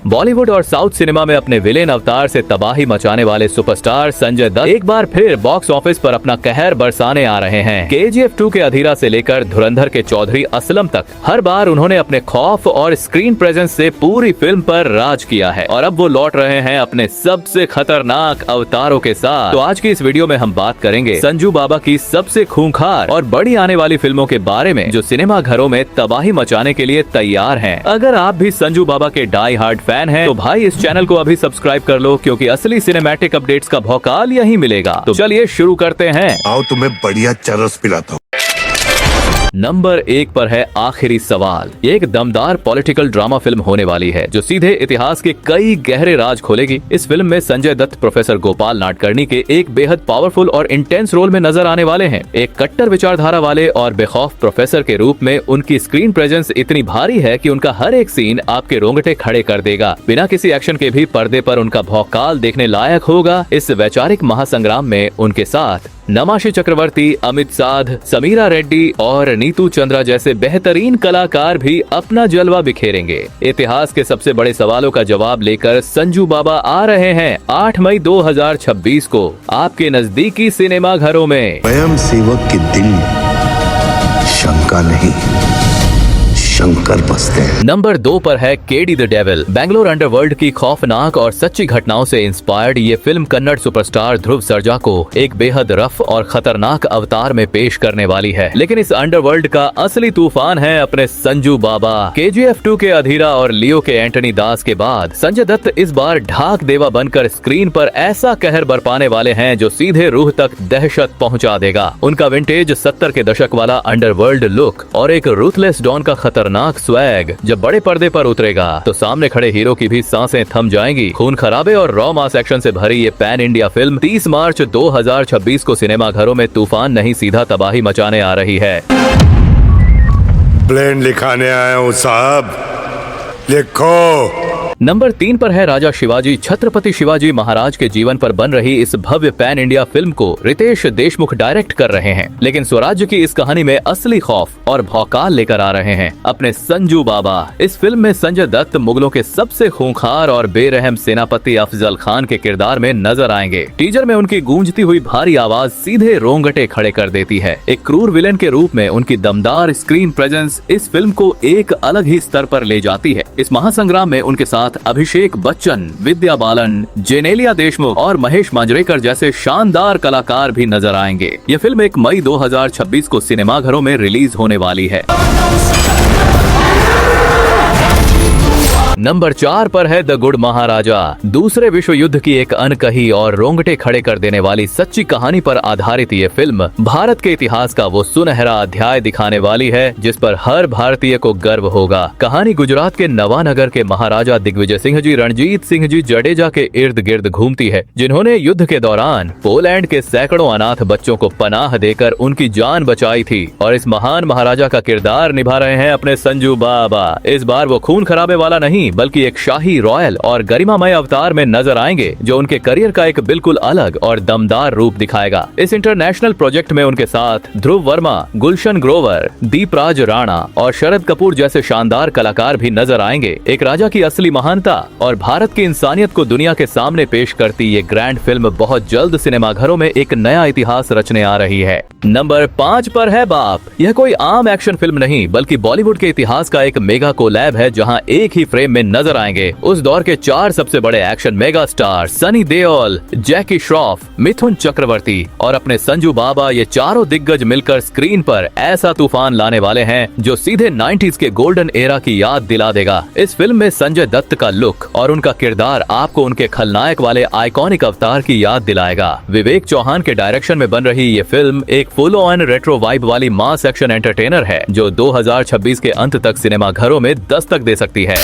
बॉलीवुड और south cinema में अपने विलेन अवतार से तबाही मचाने वाले सुपरस्टार संजय दत्त एक बार फिर बॉक्स ऑफिस पर अपना कहर बरसाने आ रहे हैं। KGF 2 के अधीरा से लेकर धुरंधर के चौधरी असलम तक हर बार उन्होंने अपने खौफ और स्क्रीन प्रेजेंस से पूरी फिल्म पर राज किया है और अब वो लौट रहे हैं अपने सबसे खतरनाक अवतारों के साथ। तो आज की इस वीडियो में हम बात करेंगे संजू बाबा की सबसे खूंखार और बड़ी आने वाली फिल्मों के बारे में जो सिनेमा घरों में तबाही मचाने के लिए तैयार हैं। अगर आप भी संजू बाबा के डाई हार्ड फैन हैं, तो भाई इस चैनल को अभी सब्सक्राइब कर लो, क्योंकि असली सिनेमैटिक अपडेट्स का भौकाल यहीं मिलेगा। तो चलिए शुरू करते हैं। आओ तुम्हें बढ़िया चरस पिलाता हूँ। नंबर 1 पर है आखिरी सवाल। ये एक दमदार पॉलिटिकल ड्रामा फिल्म होने वाली है जो सीधे इतिहास के कई गहरे राज खोलेगी। इस फिल्म में संजय दत्त प्रोफेसर गोपाल नाडकर्णी के एक बेहद पावरफुल और इंटेंस रोल में नजर आने वाले हैं। एक कट्टर विचारधारा वाले और बेखौफ प्रोफेसर के रूप में उनकी स्क्रीन प्रेजेंस इतनी भारी है कि उनका हर एक सीन आपके रोंगटे खड़े कर देगा। बिना किसी एक्शन के भी पर्दे पर उनका भौकाल देखने लायक होगा। इस वैचारिक महासंग्राम में उनके साथ नमाशी चक्रवर्ती, अमित साध, समीरा रेड्डी और नीतू चंद्रा जैसे बेहतरीन कलाकार भी अपना जलवा बिखेरेंगे। इतिहास के सबसे बड़े सवालों का जवाब लेकर संजू बाबा आ रहे हैं 8 मई 2026 को आपके नजदीकी सिनेमा घरों में। स्वयं सेवक के दिल में शंका नहीं, शंकर बसते हैं। नंबर 2 पर है KD the devil. Bangalore underworld की खौफनाक और सच्ची घटनाओं से इंस्पायर्ड ये फिल्म कन्नड़ सुपरस्टार ध्रुव सर्जा को एक बेहद रफ और खतरनाक अवतार में पेश करने वाली है। लेकिन इस अंडरवर्ल्ड का असली तूफान है अपने संजू बाबा। KGF 2 के अधीरा और लियो के एंटनी दास के बाद संजय दत्त इस बार ढाक देवा बनकर स्क्रीन पर ऐसा कहर बरपाने वाले हैं जो सीधे रूह तक दहशत पहुंचा देगा। उनका विंटेज 70 के दशक वाला अंडरवर्ल्ड लुक और एक रूथलेस डॉन का खतरनाक स्वैग जब बड़े पर्दे पर उतरेगा तो सामने खड़े हीरो की भी सांसें थम जाएंगी। खून खराबे और रॉ मास एक्शन से भरी ये पैन इंडिया फिल्म 30 मार्च 2026 को सिनेमा घरों में तूफान नहीं सीधा तबाही मचाने आ रही है। प्लेन लिखाने आया हूँ साहब, लिखो। नंबर 3 पर है राजा शिवाजी। छत्रपति शिवाजी महाराज के जीवन पर बन रही इस भव्य पैन इंडिया फिल्म को रितेश देशमुख डायरेक्ट कर रहे हैं। लेकिन स्वराज्य की इस कहानी में असली खौफ और भौकाल लेकर आ रहे हैं अपने संजू बाबा। इस फिल्म में संजय दत्त मुगलों के सबसे खूंखार और बेरहम सेनापति अफजल खान के किरदार में नजर आएंगे। टीजर में उनकी गूंजती हुई भारी आवाज सीधे रोंगटे खड़े कर देती है। एक क्रूर विलेन के रूप में उनकी दमदार स्क्रीन प्रेजेंस इस फिल्म को एक अलग ही स्तर पर ले जाती है। इस महासंग्राम में उनके साथ अभिषेक बच्चन, विद्या बालन, जेनेलिया देशमुख और महेश मांजरेकर जैसे शानदार कलाकार भी नजर आएंगे। ये फिल्म 1 मई 2026 को सिनेमाघरों में रिलीज होने वाली है। नंबर 4 पर है द गुड महाराजा। दूसरे विश्व युद्ध की एक अनकही और रोंगटे खड़े कर देने वाली सच्ची कहानी पर आधारित ये फिल्म भारत के इतिहास का वो सुनहरा अध्याय दिखाने वाली है जिस पर हर भारतीय को गर्व होगा। कहानी गुजरात के नवानगर के महाराजा दिग्विजय सिंह जी रणजीत सिंह जी जडेजा के इर्द गिर्द घूमती है, जिन्होंने युद्ध के दौरान पोलैंड के सैकड़ों अनाथ बच्चों को पनाह देकर उनकी जान बचाई थी। और इस महान महाराजा का किरदार निभा रहे हैं अपने संजू बाबा। इस बार वो खून खराबे वाला नहीं बल्कि एक शाही, रॉयल और गरिमामय अवतार में नजर आएंगे जो उनके करियर का एक बिल्कुल अलग और दमदार रूप दिखाएगा। इस इंटरनेशनल प्रोजेक्ट में उनके साथ ध्रुव वर्मा, गुलशन ग्रोवर, दीपराज राणा और शरद कपूर जैसे शानदार कलाकार भी नजर आएंगे। एक राजा की असली महानता और भारत की इंसानियत को दुनिया के सामने पेश करती ये ग्रैंड फिल्म बहुत जल्द सिनेमाघरों में एक नया इतिहास रचने आ रही है। नंबर 5 पर है बाप। यह कोई आम एक्शन फिल्म नहीं बल्कि बॉलीवुड के इतिहास का एक मेगा कोलैब है जहां एक ही फ्रेम में नजर आएंगे उस दौर के 4 सबसे बड़े action mega star Sunny Deol, Jackie Shroff, Mithun Chakraborty और अपने संजू बाबा। ये चारों दिग्गज मिलकर स्क्रीन पर ऐसा तूफान लाने वाले हैं जो सीधे 90s के गोल्डन एरा की याद दिला देगा। इस फिल्म में संजय दत्त का लुक और उनका किरदार आपको उनके खलनायक वाले आइकॉनिक अवतार की याद दिलाएगा। विवेक चौहान के डायरेक्शन में बन रही ये फिल्म एक फुल ऑन रेट्रो वाइब वाली मास एक्शन एंटरटेनर है जो 2026 के अंत तक सिनेमा घरों में दस्तक दे सकती है।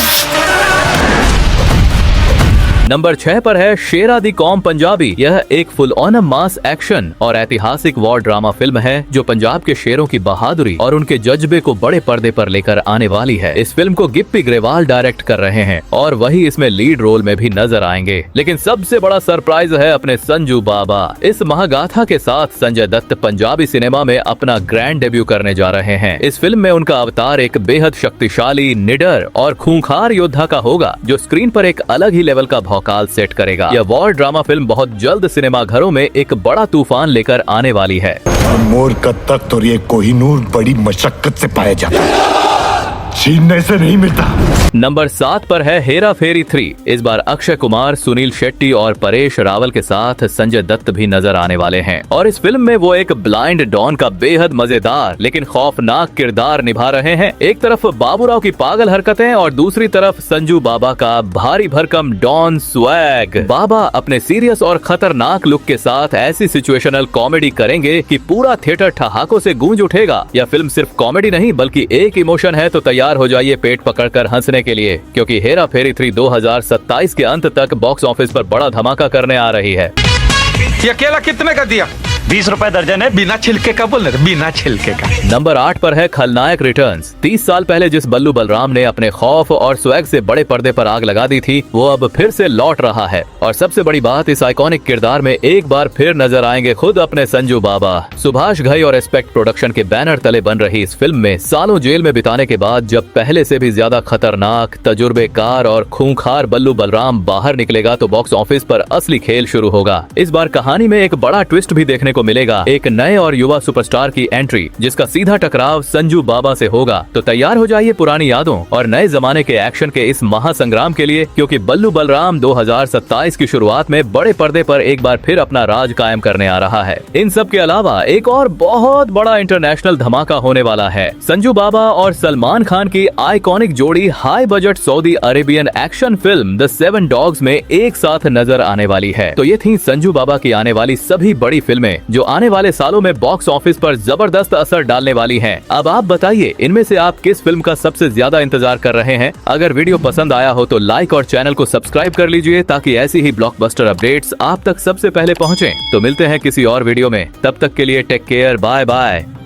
नंबर 6 पर है शेरा दी कौम पंजाबी। यह एक फुल ऑन मास एक्शन और ऐतिहासिक वॉर ड्रामा फिल्म है जो पंजाब के शेरों की बहादुरी और उनके जज्बे को बड़े पर्दे पर लेकर आने वाली है। इस फिल्म को गिप्पी ग्रेवाल डायरेक्ट कर रहे हैं और वही इसमें लीड रोल में भी नजर आएंगे। लेकिन सबसे बड़ा सरप्राइज है अपने संजू बाबा। इस महागाथा के साथ संजय दत्त पंजाबी सिनेमा में अपना ग्रैंड डेब्यू करने जा रहे हैं। इस फिल्म में उनका अवतार एक बेहद शक्तिशाली, निडर और खूंखार योद्धा का होगा जो स्क्रीन पर एक अलग ही लेवल का भौकाल सेट करेगा। यह वॉर ड्रामा फिल्म बहुत जल्द सिनेमा घरों में एक बड़ा तूफान लेकर आने वाली है। मोर का तख्त और ये कोहिनूर बड़ी मशक्कत से पाया जाता है, छीनने से नहीं मिलता। नंबर 7 पर है हेरा फेरी 3। इस बार अक्षय कुमार, सुनील शेट्टी और परेश रावल के साथ संजय दत्त भी नजर आने वाले हैं और इस फिल्म में वो एक ब्लाइंड डॉन का बेहद मजेदार लेकिन खौफनाक किरदार निभा रहे हैं। एक तरफ बाबूराव की पागल हरकतें और दूसरी तरफ संजू बाबा का भारी भरकम डॉन स्वैग। बाबा अपने सीरियस और खतरनाक लुक के साथ ऐसी सिचुएशनल कॉमेडी करेंगे कि पूरा थिएटर ठहाकों से गूंज उठेगा। यह फिल्म सिर्फ कॉमेडी नहीं बल्कि एक इमोशन है, तो तैयार हो जाइए पेट पकड़कर हंसने के लिए, क्योंकि हेरा फेरी 3 2027 के अंत तक बॉक्स ऑफिस पर बड़ा धमाका करने आ रही है। ये अकेला कितने का दिया? 20 रुपए दर्जन है, बिना छिलके का बोल रहे, बिना छिलके का। नंबर 8 पर है खलनायक रिटर्न्स। 30 साल पहले जिस बल्लू बलराम ने अपने खौफ और स्वैग से बड़े पर्दे पर आग लगा दी थी, वो अब फिर से लौट रहा है और सबसे बड़ी बात, इस आइकॉनिक किरदार में एक बार फिर नजर आएंगे खुद अपने संजू बाबा। सुभाष घई और एस्पेक्ट प्रोडक्शन के बैनर तले बन रही इस फिल्म में सालों जेल में बिताने के बाद जब पहले से भी ज्यादा खतरनाक, तजुर्बेकार और खूंखार बल्लू बलराम बाहर निकलेगा तो बॉक्स ऑफिस पर असली खेल शुरू होगा। इस बार कहानी में एक बड़ा ट्विस्ट भी देखने को मिलेगा, एक नए और युवा सुपरस्टार की एंट्री जिसका सीधा टकराव संजू बाबा से होगा। तो तैयार हो जाइए पुरानी यादों और नए जमाने के एक्शन के इस महासंग्राम के लिए, क्योंकि बल्लू बलराम 2027 की शुरुआत में बड़े पर्दे पर एक बार फिर अपना राज कायम करने आ रहा है। इन सब के अलावा एक और बहुत बड़ा इंटरनेशनल धमाका होने वाला है। संजू बाबा और सलमान खान की आइकॉनिक जोड़ी high budget Saudi Arabian action film the 7 dogs में एक साथ नजर आने वाली है। तो ये थी संजू बाबा की आने वाली सभी बड़ी फिल्में जो आने वाले सालों में बॉक्स ऑफिस पर जबरदस्त असर डालने वाली हैं। अब आप बताइए, इनमें से आप किस फिल्म का सबसे ज्यादा इंतजार कर रहे हैं? अगर वीडियो पसंद आया हो तो लाइक और चैनल को सब्सक्राइब कर लीजिए ताकि ऐसी ही ब्लॉकबस्टर अपडेट्स आप तक सबसे पहले पहुंचें। तो मिलते हैं किसी और वीडियो में, तब तक के लिए टेक केयर, बाय बाय।